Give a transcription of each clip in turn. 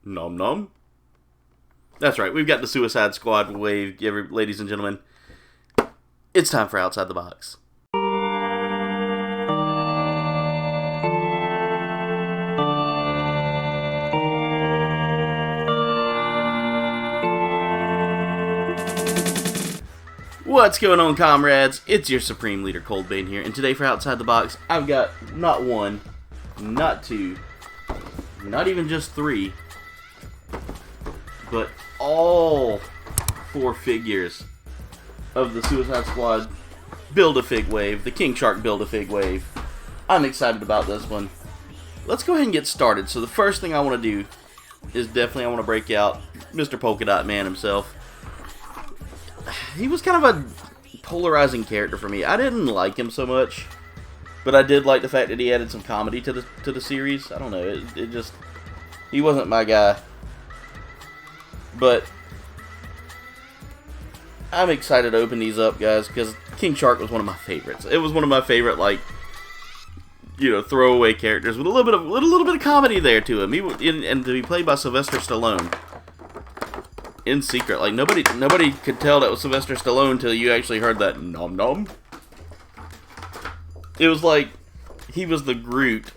Nom nom. That's right, we've got the Suicide Squad wave, ladies and gentlemen. It's time for Outside the Box. What's going on, comrades? It's your Supreme Leader, KouldbayneGames here, and today for Outside the Box, I've got not one, not two, not even just three, but all 4 figures of the Suicide Squad Build-A-Fig wave, the King Shark Build-A-Fig wave. I'm excited about this one. Let's go ahead and get started. So the first thing I want to do is definitely I want to break out Mr. Polka Dot Man himself. He was kind of a polarizing character for me. I didn't like him so much, but I did like the fact that he added some comedy to the series. I don't know, it just, he wasn't my guy. But I'm excited to open these up, guys, because King Shark was one of my favorites. It was one of my favorite, like, you know, throwaway characters with a little bit of comedy there to him. And to be played by Sylvester Stallone. In secret, like nobody could tell that was Sylvester Stallone until you actually heard that nom nom. It was like he was the Groot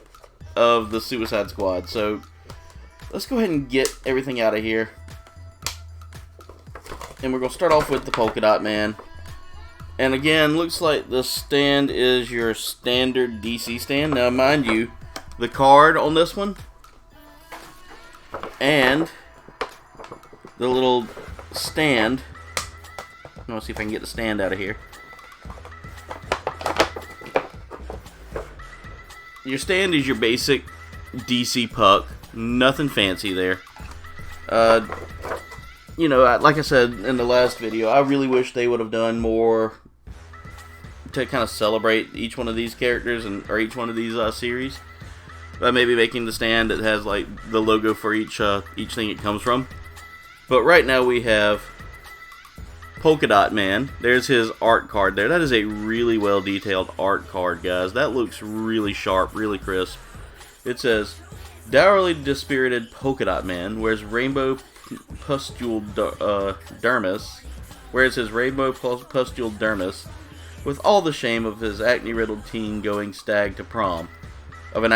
of the Suicide Squad. So let's go ahead and get everything out of here, and we're gonna start off with the Polka Dot Man. And again, looks like the stand is your standard DC stand. Now, mind you, the card on this one and the little stand. I'm gonna see if I can get the stand out of here. Your stand is your basic DC puck. Nothing fancy there. You know, like I said in the last video, I really wish they would have done more to kind of celebrate each one of these characters or each one of these series. By maybe making the stand that has like the logo for each thing it comes from. But right now we have Polka Dot Man. There's his art card there. That is a really well detailed art card, guys. That looks really sharp, really crisp. It says, dourly dispirited Polka Dot Man wears rainbow pustule dermis, wears his rainbow pustule dermis with all the shame of his acne-riddled teen going stag to prom. Of an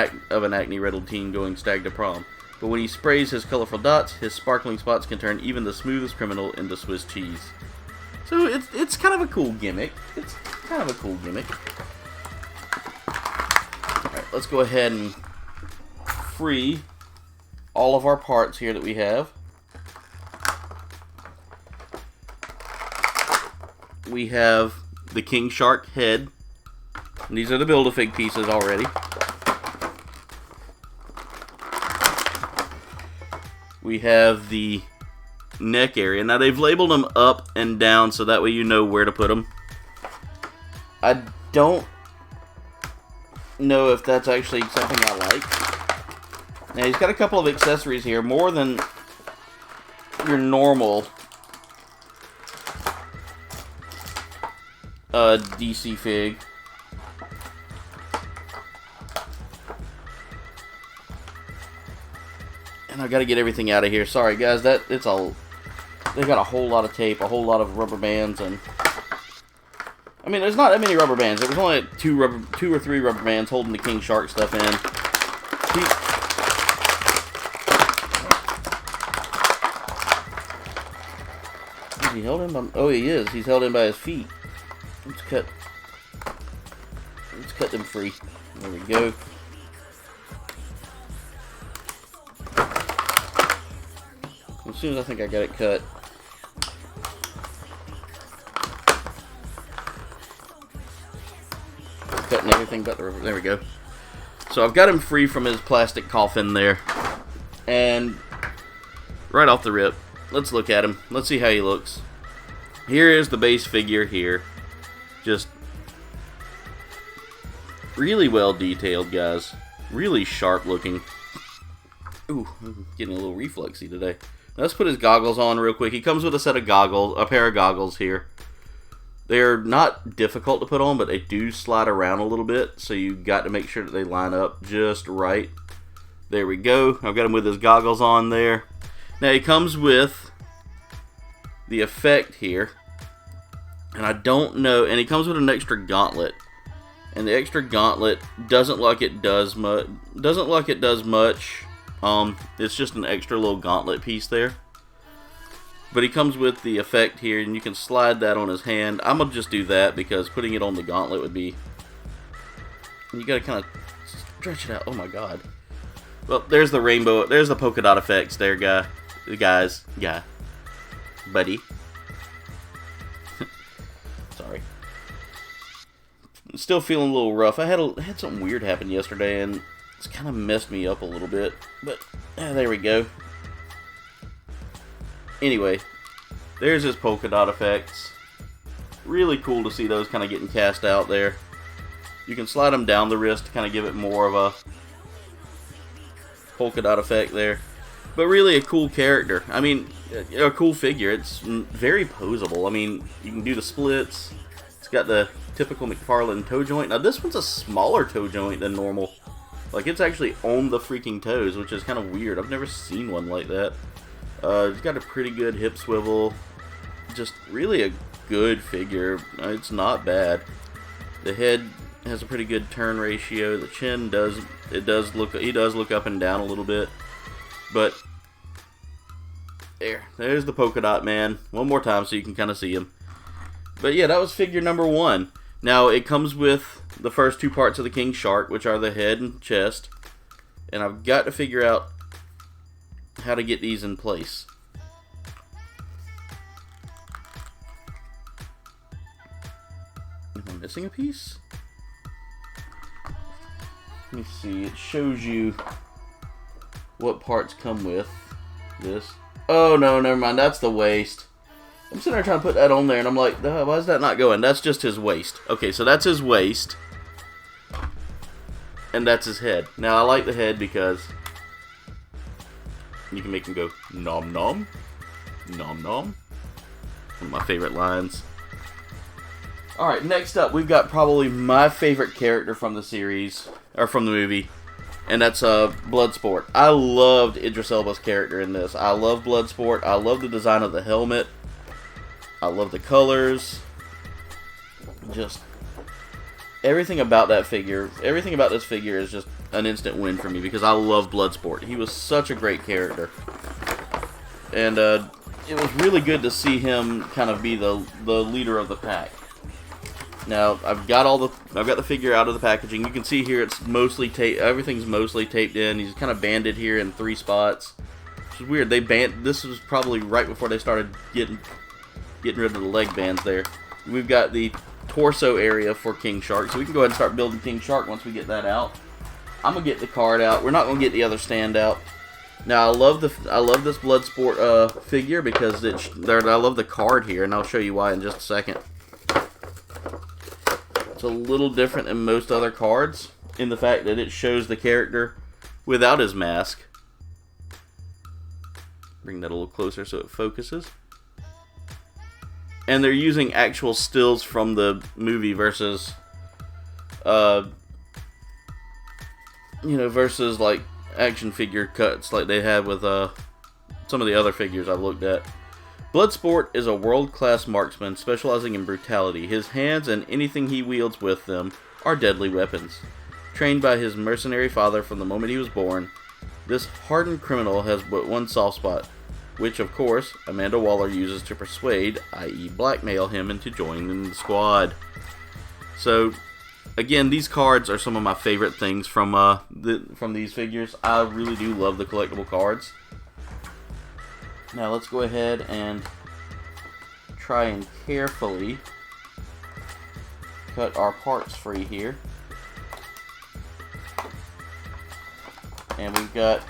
acne-riddled teen going stag to prom. But when he sprays his colorful dots, his sparkling spots can turn even the smoothest criminal into Swiss cheese. So it's kind of a cool gimmick. Alright, let's go ahead and free all of our parts here that we have. We have the King Shark head. And these are the Build-A-Fig pieces already. We have the neck area. Now, they've labeled them up and down, so that way you know where to put them. I don't know if that's actually something I like. Now, he's got a couple of accessories here, more than your normal DC fig. And I gotta get everything out of here. Sorry, guys. They got a whole lot of tape, a whole lot of rubber bands, and I mean, there's not that many rubber bands. There was only like 2 or 3 rubber bands holding the King Shark stuff in. Is he held in by? Oh, he is. He's held in by his feet. Let's cut them free. There we go. As soon as I think I got it cut. Cutting everything but the rubber. There we go. So I've got him free from his plastic coffin there. And right off the rip, let's look at him. Let's see how he looks. Here is the base figure here. Just really well detailed, guys. Really sharp looking. Ooh, I'm getting a little reflexy today. Let's put his goggles on real quick. He comes with a pair of goggles here. They're not difficult to put on, but they do slide around a little bit, so you got to make sure that they line up just right. There we go. I've got him with his goggles on there. Now it comes with the effect here, and I don't know, and it comes with an extra gauntlet, and the extra gauntlet doesn't look like it does much. It's just an extra little gauntlet piece there. But he comes with the effect here, and you can slide that on his hand. I'm gonna just do that because putting it on the gauntlet would be. You gotta kind of stretch it out. Oh my god. Well, there's the rainbow. There's the polka dot effects there, guys. Buddy. Sorry. Still feeling a little rough. I had something weird happen yesterday, and it's kind of messed me up a little bit. But there we go. Anyway, there's his polka dot effects. Really cool to see those kind of getting cast out there. You can slide them down the wrist to kind of give it more of a polka dot effect there. But really a cool character. I mean, a cool figure. It's very posable. I mean, you can do the splits. It's got the typical Mcfarlane toe joint. Now this one's a smaller toe joint than normal. Like, it's actually on the freaking toes, which is kind of weird. I've never seen one like that. It's got a pretty good hip swivel. Just really a good figure. It's not bad. The head has a pretty good turn ratio. The chin he does look up and down a little bit. But there's the polka dot man. One more time so you can kind of see him. But yeah, that was figure number 1. Now it comes with the first 2 parts of the King Shark, which are the head and chest. And I've got to figure out how to get these in place. Am I missing a piece? Let me see. It shows you what parts come with this. Oh no, never mind. That's the waist. I'm sitting there trying to put that on there, and I'm like, why is that not going? That's just his waist. Okay, so that's his waist. And that's his head. Now, I like the head because you can make him go nom nom, nom nom. One of my favorite lines. Alright, next up, we've got probably my favorite character from the series, or from the movie, and that's Bloodsport. I loved Idris Elba's character in this. I love Bloodsport. I love the design of the helmet. I love the colors. Just everything about that figure, everything about this figure is just an instant win for me because I love Bloodsport. He was such a great character. And it was really good to see him kind of be the leader of the pack. Now, I've got the figure out of the packaging. You can see here it's mostly taped. Everything's mostly taped in. He's kind of banded here in 3 spots. Which is weird. This was probably right before they started getting rid of the leg bands there. We've got the torso area for King Shark, so we can go ahead and start building King Shark once we get that out. I'm gonna get the card out. We're not gonna get the other stand out. Now I love this Bloodsport figure because I love the card here, and I'll show you why in just a second. It's a little different than most other cards in the fact that it shows the character without his mask. Bring that a little closer so it focuses. And they're using actual stills from the movie versus, versus like action figure cuts like they have with some of the other figures I've looked at. Bloodsport is a world-class marksman specializing in brutality. His hands and anything he wields with them are deadly weapons. Trained by his mercenary father from the moment he was born, this hardened criminal has but one soft spot, which, of course, Amanda Waller uses to persuade, i.e. blackmail him into joining the squad. So, again, these cards are some of my favorite things from these figures. I really do love the collectible cards. Now, let's go ahead and try and carefully cut our parts free here. And we've got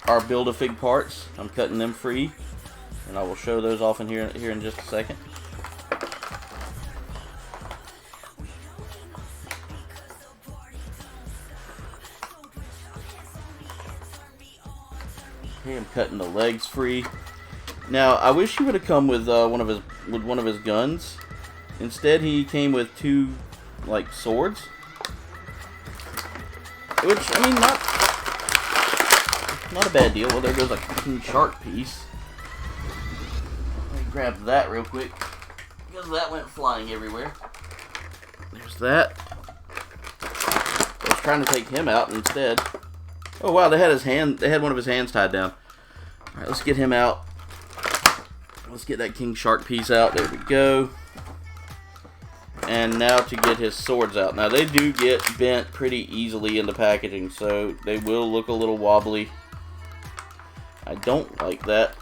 our Build-A-Fig parts. I'm cutting them free, and I will show those off in here in just a second. Okay, I'm cutting the legs free. Now, I wish he would have come with one of his guns. Instead, he came with 2 like swords, which I mean, not. Not a bad deal. Well, there goes a King Shark piece. Let me grab that real quick, because that went flying everywhere. There's that. I was trying to take him out instead. Oh wow, they had one of his hands tied down. Alright, let's get him out. Let's get that King Shark piece out. There we go. And now to get his swords out. Now they do get bent pretty easily in the packaging, so they will look a little wobbly. I don't like that.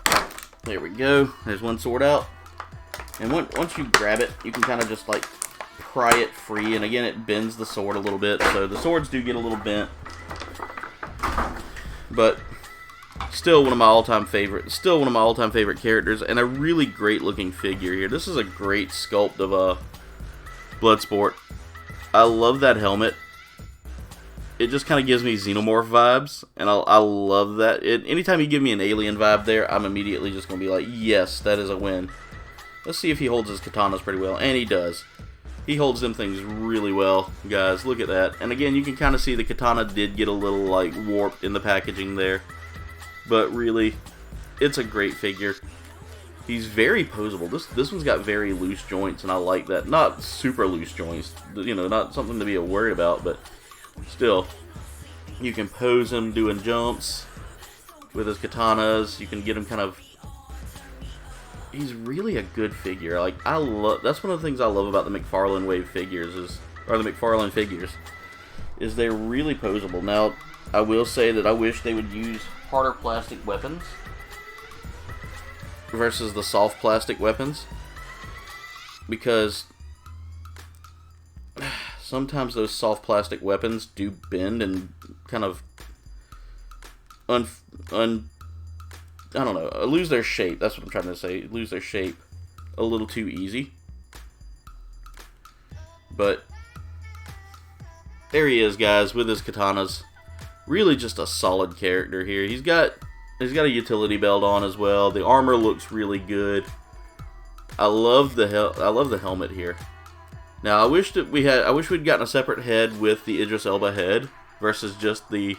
There we go. There's one sword out. And once you grab it, you can kind of just like pry it free. And again, it bends the sword a little bit, so the swords do get a little bent. But still one of my all-time favorite characters, and a really great looking figure here. This is a great sculpt of Bloodsport. I love that helmet. It just kind of gives me Xenomorph vibes, and I love that. Anytime you give me an alien vibe there, I'm immediately just going to be like, yes, that is a win. Let's see if he holds his katanas pretty well, and he does. He holds them things really well, guys. Look at that. And again, you can kind of see the katana did get a little like warped in the packaging there. But really, it's a great figure. He's very posable. This one's got very loose joints, and I like that. Not super loose joints, you know, not something to be worried about, but still, you can pose him doing jumps with his katanas. You can get him kind of. He's really a good figure. Like that's one of the things I love about the Mcfarlane Wave figures or the Mcfarlane figures, is they're really posable. Now, I will say that I wish they would use harder plastic weapons versus the soft plastic weapons, because sometimes those soft plastic weapons do bend and kind of I don't know, lose their shape. That's what I'm trying to say. Lose their shape a little too easy. But there he is, guys, with his katanas. Really just a solid character here. He's got a utility belt on as well. The armor looks really good. I love the helmet here. Now I wish we'd gotten a separate head with the Idris Elba head versus just the,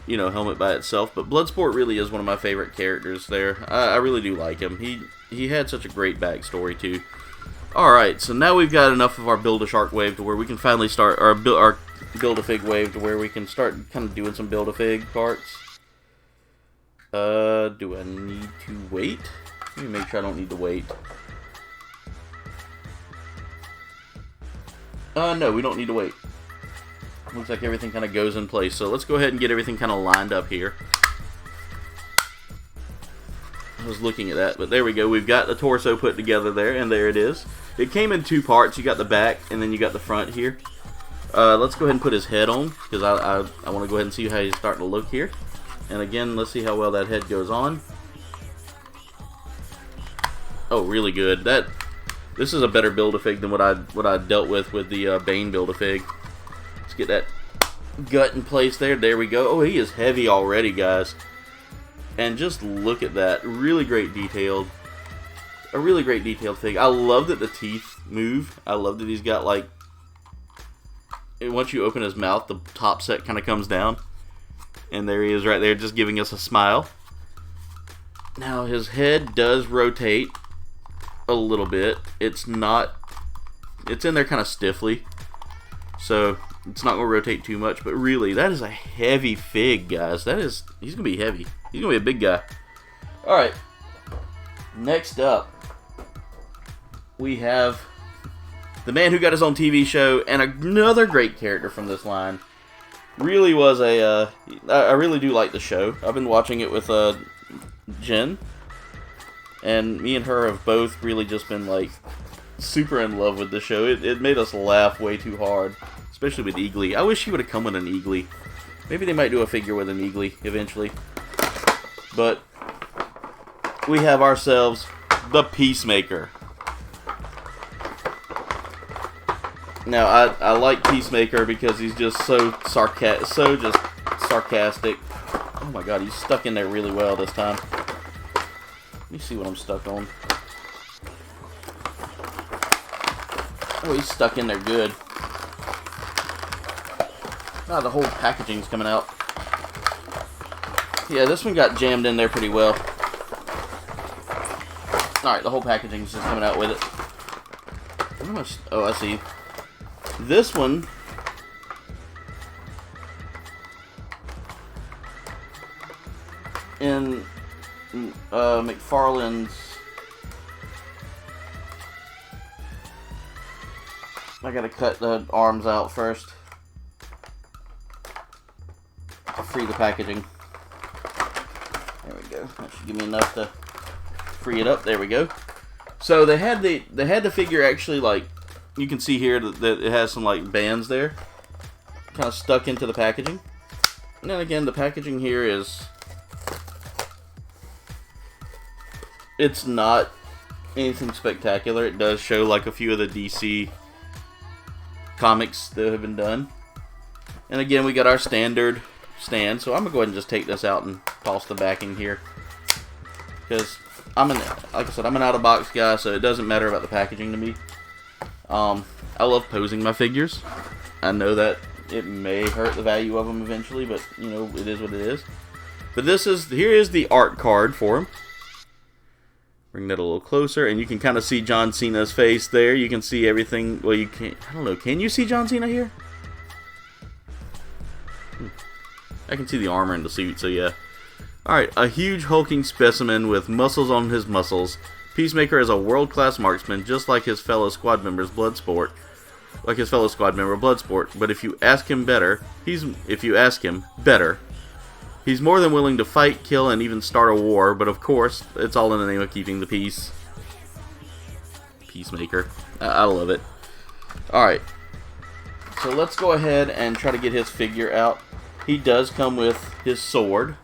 you know, helmet by itself. But Bloodsport really is one of my favorite characters there. I really do like him. He had such a great backstory too. Alright, so now we've got enough of our Build-A-Shark wave to where we can finally start our Build-A-Fig wave to where we can start kind of doing some Build-A-Fig parts. Do I need to wait? Let me make sure I don't need to wait. No, we don't need to wait. Looks like everything kind of goes in place. So let's go ahead and get everything kind of lined up here. I was looking at that, but there we go. We've got the torso put together there, and there it is. It came in two parts. You got the back, and then you got the front here. Let's go ahead and put his head on, because I want to go ahead and see how he's starting to look here. And again, let's see how well that head goes on. Oh, really good. This is a better Build-A-Fig than what I dealt with the Bane Build-A-Fig. Let's get that gut in place there. There we go. Oh, he is heavy already, guys. And just look at that. Really great detailed. A really great detailed fig. I love that the teeth move. I love that he's got like, once you open his mouth, the top set kind of comes down. And there he is right there, just giving us a smile. Now his head does rotate a little bit. It's in there kind of stiffly, so it's not going to rotate too much. But really, that is a heavy fig, guys. He's going to be heavy. He's going to be a big guy. Alright, next up, we have the man who got his own TV show, and another great character from this line. Really was I really do like the show. I've been watching it with Jen, and me and her have both really just been like super in love with the show. It made us laugh way too hard, especially with Eagly. I wish he would have come with an Eagly. Maybe they might do a figure with an Eagly eventually. But we have ourselves the Peacemaker. Now, I like Peacemaker because he's just so sarcastic. Oh my god, he's stuck in there really well this time. Let me see what I'm stuck on. Oh, he's stuck in there good. Ah, the whole packaging's coming out. Yeah, this one got jammed in there pretty well. Alright, the whole packaging is just coming out with it. Oh, I see. This one... in Mcfarlane's... I gotta cut the arms out first to free the packaging. There we go. That should give me enough to free it up. There we go. So they had the figure actually, like, you can see here that it has some like bands there, kind of stuck into the packaging. And then again, the packaging here is, it's not anything spectacular. It does show like a few of the DC comics that have been done. And again, we got our standard stand, so I'm gonna go ahead and just take this out and toss the backing here, because like I said, I'm an out-of-box guy, so it doesn't matter about the packaging to me. I love posing my figures. I know that it may hurt the value of them eventually, but you know, it is what it is. But here is the art card for him. Bring that a little closer, and you can kind of see John Cena's face there. You can see everything. Well, you can't. I don't know. Can you see John Cena here? I can see the armor and the suit, so yeah. Alright, a huge hulking specimen with muscles on his muscles. Peacemaker is a world-class marksman, just like his fellow squad members, Bloodsport. But if you ask him better, he's more than willing to fight, kill, and even start a war, but of course, it's all in the name of keeping the peace. Peacemaker. I love it. Alright. So let's go ahead and try to get his figure out. He does come with his sword,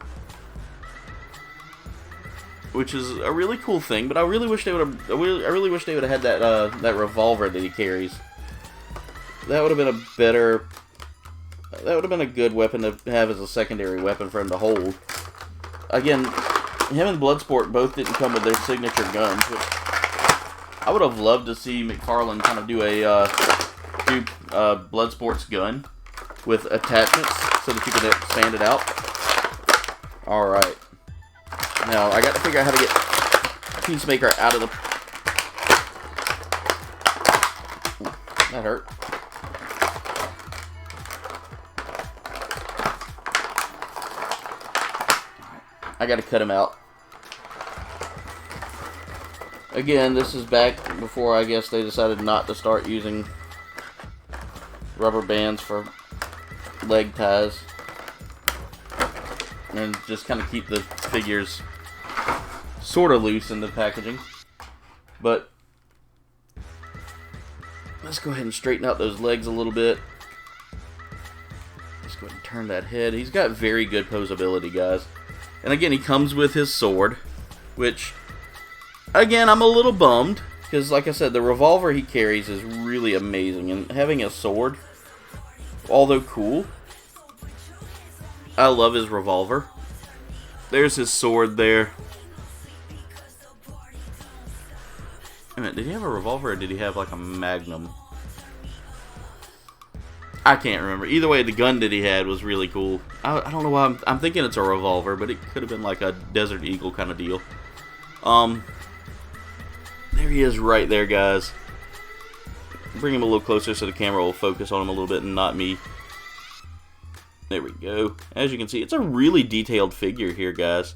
which is a really cool thing, but I really wish they would have. I really wish they would have had that that revolver that he carries. That would have been a better. That would have been a good weapon to have as a secondary weapon for him to hold. Again, him and Bloodsport both didn't come with their signature guns, which I would have loved to see Mcfarlane kind of do Bloodsport's gun with attachments so that you could expand it out. Alright. Now, I got to figure out how to get Peacemaker out of the... Ooh, that hurt. I got to cut him out. Again, this is back before I guess they decided not to start using rubber bands for leg ties. And just kind of keep the figures sort of loose in the packaging. But let's go ahead and straighten out those legs a little bit. Let's go ahead and turn that head. He's got very good posability, guys. And again, he comes with his sword, which, again, I'm a little bummed, because like I said, the revolver he carries is really amazing. And having a sword, although cool, I love his revolver. There's his sword there. Wait a minute, did he have a revolver or did he have like a magnum? I can't remember. Either way, the gun that he had was really cool. I don't know why I'm thinking it's a revolver, but it could have been like a Desert Eagle kind of deal. There he is right there, guys. Bring him a little closer so the camera will focus on him a little bit and not me. There we go. As you can see, it's a really detailed figure here, guys.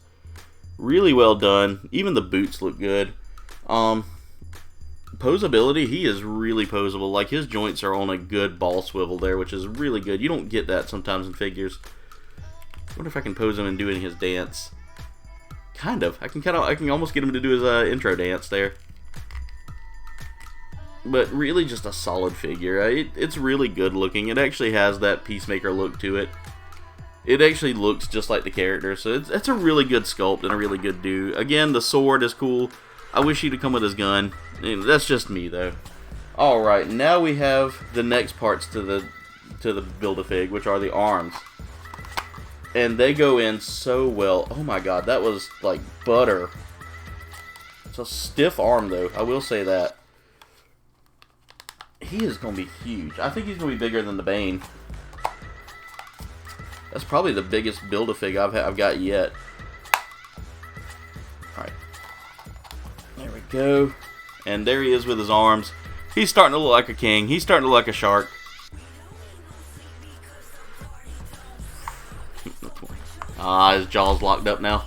Really well done. Even the boots look good. Posability, he is really posable. Like, his joints are on a good ball swivel there, which is really good. You don't get that sometimes in figures. I wonder if I can pose him and do it in his dance. Kind of. I can almost get him to do his intro dance there. But really just a solid figure. It's really good looking. It actually has that Peacemaker look to it. It actually looks just like the character. So it's a really good sculpt and a really good do. Again, the sword is cool. I wish he'd have come with his gun. That's just me, though. Alright, now we have the next parts to the Build-A-Fig, which are the arms. And they go in so well. Oh my god, that was like butter. It's a stiff arm, though. I will say that. He is going to be huge. I think he's going to be bigger than the Bane. That's probably the biggest Build-A-Fig I've got yet. Alright. There we go. And there he is with his arms. He's starting to look like a king. He's starting to look like a shark. Ah, his jaw's locked up now.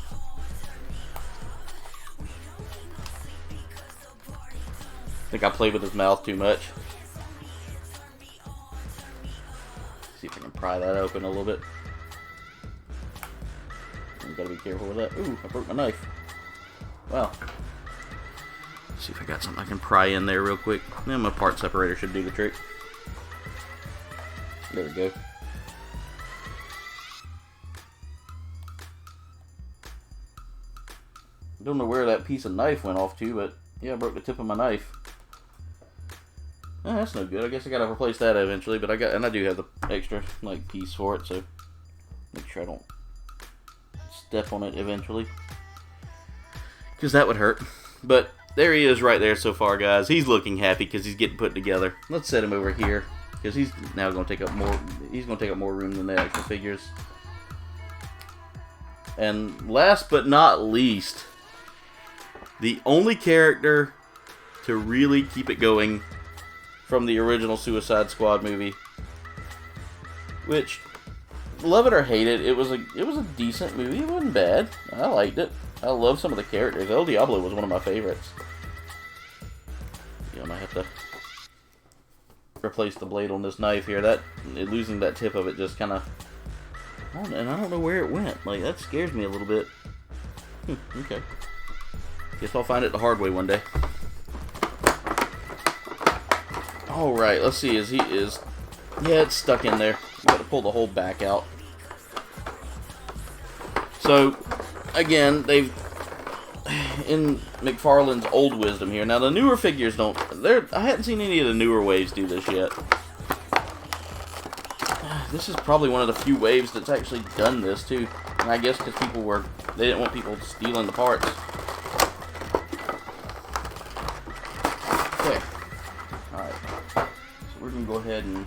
I think I played with his mouth too much. See if I can pry that open a little bit. You gotta be careful with that. Ooh, I broke my knife. Wow. See if I got something I can pry in there real quick. Then my part separator should do the trick. There we go. Don't know where that piece of knife went off to, but yeah, I broke the tip of my knife. Oh, that's no good. I guess I gotta replace that eventually, but I do have the extra like piece for it, so make sure I don't step on it eventually, because that would hurt. But there he is right there so far, guys. He's looking happy because he's getting put together. Let's set him over here because he's now going to take up more. He's going to take up more room than the actual figures. And last but not least, the only character to really keep it going from the original Suicide Squad movie, which, love it or hate it, it was a decent movie. It wasn't bad. I liked it. I love some of the characters. El Diablo was one of my favorites. Yeah, I might have to replace the blade on this knife here. Losing that tip of it just kind of, and I don't know where it went. Like, that scares me a little bit. Okay. Guess I'll find it the hard way one day. Alright, let's see. Yeah, it's stuck in there. Got to pull the whole back out. So, again, they've, in McFarlane's old wisdom here. Now, the newer figures I hadn't seen any of the newer waves do this yet. This is probably one of the few waves that's actually done this, too. And I guess because they didn't want people stealing the parts. Okay. Alright. So we're going to go ahead and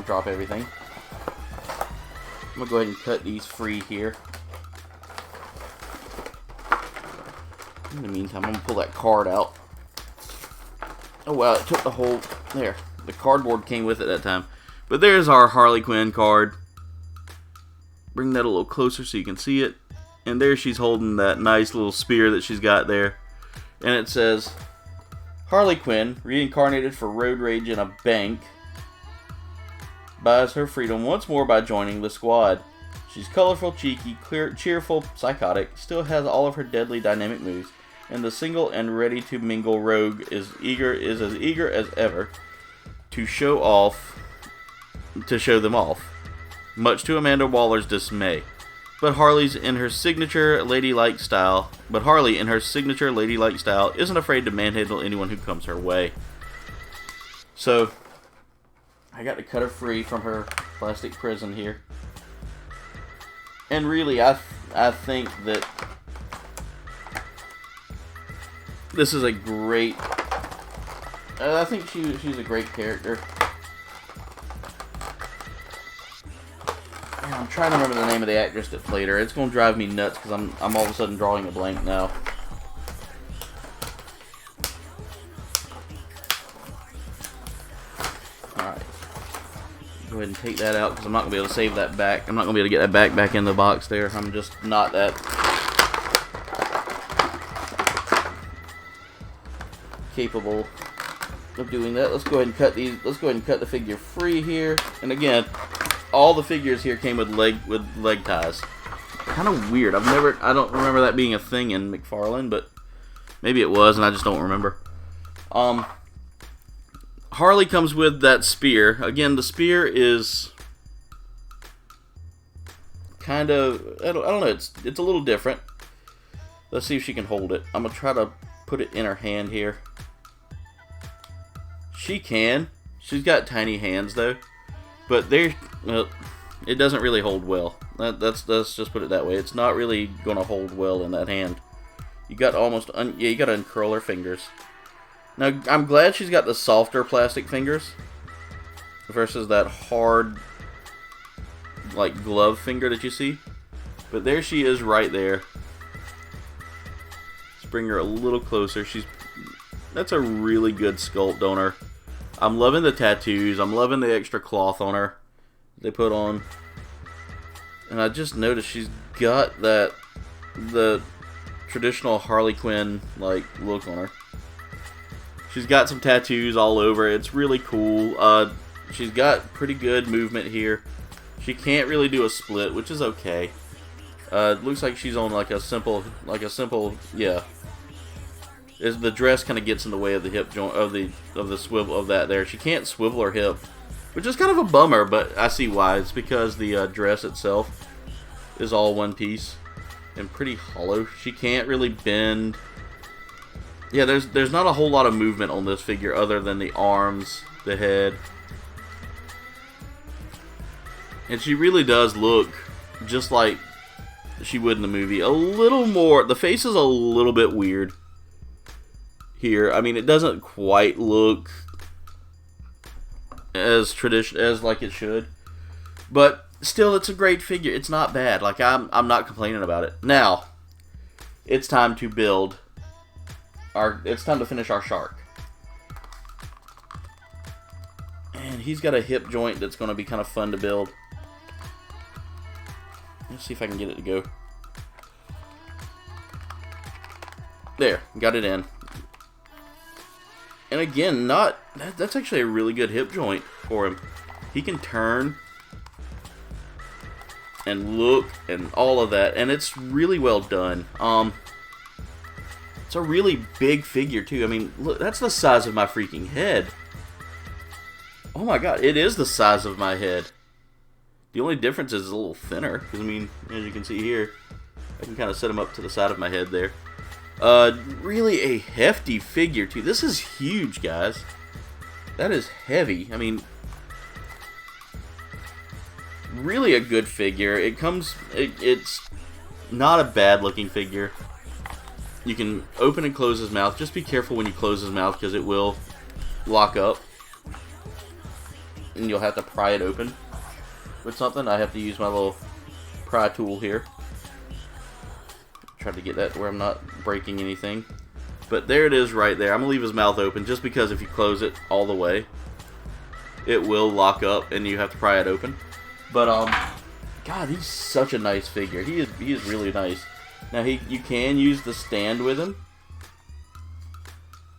drop everything. I'm going to go ahead and cut these free here. In the meantime, I'm going to pull that card out. Oh wow, it took the whole... There. The cardboard came with it that time. But there's our Harley Quinn card. Bring that a little closer so you can see it. And there she's holding that nice little spear that she's got there. And it says, Harley Quinn, reincarnated for road rage in a bank, buys her freedom once more by joining the squad. She's colorful, cheeky, cheerful, psychotic, still has all of her deadly dynamic moves, and the single and ready to mingle rogue is as eager as ever to show them off, much to Amanda Waller's dismay. But Harley in her signature ladylike style isn't afraid to manhandle anyone who comes her way. So I got to cut her free from her plastic prison here. And really, I think that this is a great... I think she's a great character. Man, I'm trying to remember the name of the actress that played her. It's going to drive me nuts because I'm all of a sudden drawing a blank now. Go ahead and take that out because I'm not going to be able to save that back. I'm not going to be able to get that back in the box there. I'm just not that capable of doing that. Let's go ahead and cut these. Let's go ahead and cut the figure free here. And again, all the figures here came with leg ties. Kind of weird. I don't remember that being a thing in McFarlane, but maybe it was and I just don't remember. Harley comes with that spear. Again, the spear is kind of, I don't know, it's a little different. Let's see if she can hold it. I'm going to try to put it in her hand here. She can. She's got tiny hands though. But it doesn't really hold well. Let's just put it that way. It's not really going to hold well in that hand. You got you got to uncurl her fingers. Now, I'm glad she's got the softer plastic fingers versus that hard like glove finger that you see. But there she is right there. Let's bring her a little closer. That's a really good sculpt on her. I'm loving the tattoos. I'm loving the extra cloth on her they put on. And I just noticed she's got the traditional Harley Quinn like look on her. She's got some tattoos all over. It's really cool. She's got pretty good movement here. She can't really do a split, which is okay. It looks like she's on like a simple, yeah. The dress kind of gets in the way of the hip joint of the swivel of that there. She can't swivel her hip, which is kind of a bummer, but I see why. It's because the dress itself is all one piece and pretty hollow. She can't really bend. Yeah, there's not a whole lot of movement on this figure other than the arms, the head. And she really does look just like she would in the movie. A little more, the face is a little bit weird here. I mean, it doesn't quite look as like it should. But still, it's a great figure. It's not bad. Like, I'm not complaining about it. Now, it's time to build it's time to finish our shark. And he's got a hip joint that's going to be kind of fun to build. Let's see if I can get it to go. There, got it in. And again, that's actually a really good hip joint for him. He can turn and look and all of that, and it's really well done. It's a really big figure too. I mean, look, that's the size of my freaking head. Oh my god, it is the size of my head. The only difference is it's a little thinner, because I mean, as you can see here, I can kind of set him up to the side of my head there. Really a hefty figure too. This is huge, guys. That is heavy. I mean, really a good figure. It's not a bad looking figure. You can open and close his mouth. Just be careful when you close his mouth, because it will lock up. And you'll have to pry it open with something. I have to use my little pry tool here. Try to get that where I'm not breaking anything. But there it is right there. I'm going to leave his mouth open just because if you close it all the way, it will lock up and you have to pry it open. But, God, he's such a nice figure. He is really nice. Now, you can use the stand with him,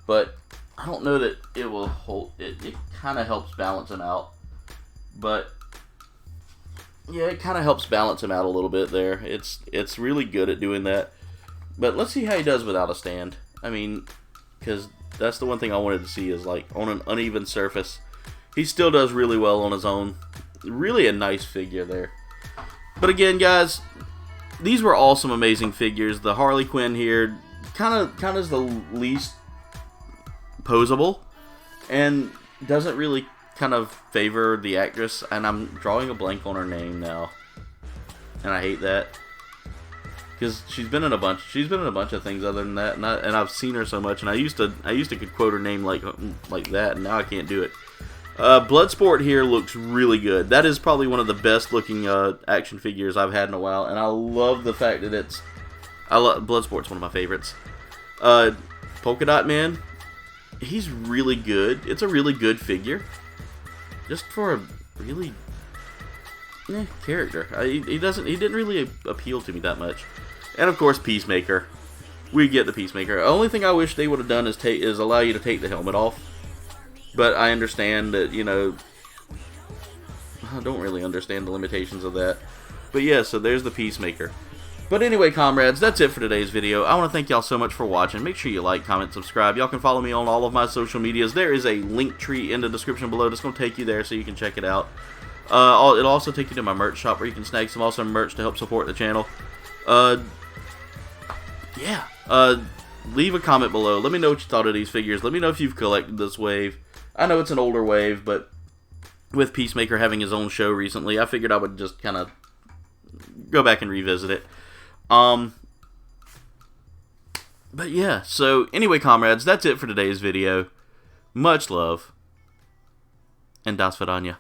but I don't know that it will hold. It kind of helps balance him out, but yeah, it kind of helps balance him out a little bit there. It's really good at doing that. But let's see how he does without a stand. I mean, because that's the one thing I wanted to see is like on an uneven surface, he still does really well on his own. Really a nice figure there. But again, guys, these were all some amazing figures. The Harley Quinn here kind of is the least posable and doesn't really kind of favor the actress. And I'm drawing a blank on her name now, and I hate that because she's been in a bunch of things other than that, and I've seen her so much. And I used to could quote her name like that, and now I can't do it. Bloodsport here looks really good. That is probably one of the best looking action figures I've had in a while, and I love the fact that Bloodsport's one of my favorites. Polka Dot Man, he's really good. It's a really good figure, just for a really character. He didn't really appeal to me that much. And of course, Peacemaker. We get the Peacemaker. The only thing I wish they would have done is allow you to take the helmet off. But I understand that, you know, I don't really understand the limitations of that. But yeah, so there's the Peacemaker. But anyway, comrades, that's it for today's video. I want to thank y'all so much for watching. Make sure you like, comment, subscribe. Y'all can follow me on all of my social medias. There is a link tree in the description below that's going to take you there so you can check it out. It'll also take you to my merch shop where you can snag some awesome merch to help support the channel. Leave a comment below. Let me know what you thought of these figures. Let me know if you've collected this wave. I know it's an older wave, but with Peacemaker having his own show recently, I figured I would just kind of go back and revisit it. But yeah, so anyway, comrades, that's it for today's video. Much love, and das vidanya.